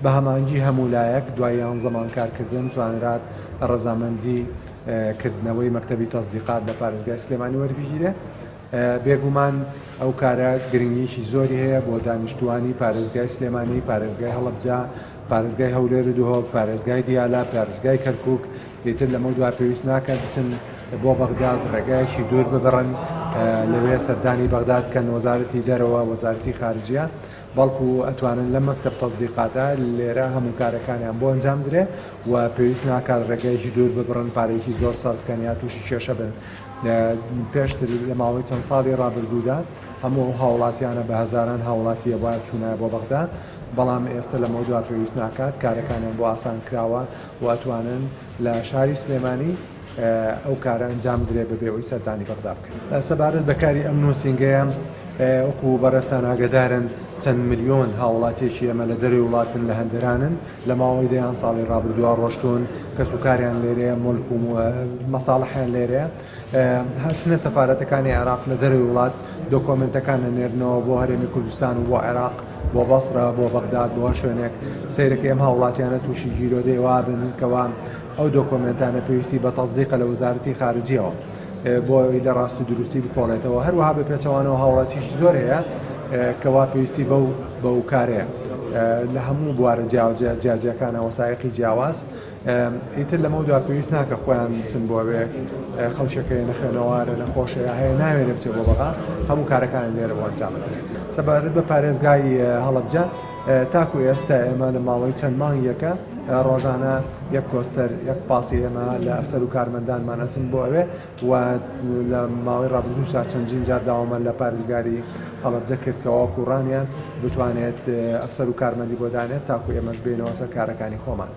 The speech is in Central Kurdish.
بە هەمانگی هەموو لایەک دوای 11 مانگ کارکردن توانرات ڕەزامەندی کردنەوەی مەکتەبی تەزدیقات لە پارێزگای سلێمانی وەربگیرێ. بێگومان ئەو کارە گرنگیشی زۆری هەیە بۆ دانیشتوانی پارێزگای سلێمانی، پارێزگای هەڵەبجە، پارێزگای هەولێر و دوهۆک، پارێزگای دیالا، پارێزگای کەرکووک. ئیتر لەمە دوای پێویست ناکات بچن بۆ بەغداد ڕێگایەکی دوور ببڕن لەوێ سەردانی بەغداد کەن وەزارەتی دەرەوە وەزارەتی خارجیە، بەڵکو ئەتوانن لە مەکتەب تەزدیقاتە لێرە هەموو کارەکانیان بۆ ئەنجام درێ و پێویست ناکات ڕێگایکی دوور ببڕن پارێکی زۆر سەڵکەن یا تووشی کێشە بن. پێشتر لە ماوەی چەند ساڵی ڕابردوودا هەموو هاوڵاتیانە بە هەزاران هاوڵاتی وایە چوونایە بۆ بەغداد، بەڵام ئێستا لە مەودووا پێویست ناکات کارەکانیان بۆ ئاسان کراوە و ئەتوانن لە شاری سلێمانی ئەو کارە ئەنجام درێ بەبێەوەی سەردانی بەغدا بکەن. سەبارەت بەکاری ئەمن و سینگەیە وەکو بەڕێسان ئاگدارن چەند ملیۆن هاوڵاتیێکی ئەمە لە دەروی وڵاتن لە هەندرانن لە ماوەی دەیان ساڵی ڕابردووە ڕۆشتون کەسوکاریان لێرەیە مڵک و مەساڵحیان لێرەیە. هەرچنە سەفارەتەکانی عێراق لە دەروی وڵات دۆکۆمنتەکان نێرنەوە بۆ هەرێمی کوردستان و بۆ عێراق، بۆ بەسرە، بۆ بەغداد، بۆ شوێنێک سەیرەکە ئەم هاوڵاتیانە تووشی گیرۆدەی وابن کەوا ئەو دۆکۆمنتانە پێویستی بە تەزدیقە لە وەزارەتی خارجیەوە بۆی لە ڕاست و دروستی بکۆڵێتەوە. هەروەها بە پێچەوانەوە هاوڵاتیشی زۆر هەیە کەوا پێویستی بەو کارەیە لە هەموو بوارە جیاجەکانە وەسایقی جیاواز. ئیتر لەمە دوا پێویست ناکە خۆیان بچن بۆوێ خەڵکێکی نەخێنەوارە نەخۆشەیە هەیە ناوێنێ بچێت بۆ بەغا هەموو کارەکان لێرە بۆ ئەنجام بدرێت. سەبارەت بە پارێزگای هەڵەبجە تاکو ئێستا ئێمە لە ماوەی چەند مانگێکە ڕۆژانە یەک کۆستەر یەک پاسی ئێمە لە ئەفسەر و کارمەندانمان ئەچن بۆ ئەوێ و لە ماوەی ڕابردوو چەندین جار داوامە لە پارێزگاری هەڵەبجە کردکەوە کوڕانیان بتوانێت ئەفسەر و کارمەندی بۆ دانێت تاکو ئێمەش بینەوە سەر کارەکانی خۆمان.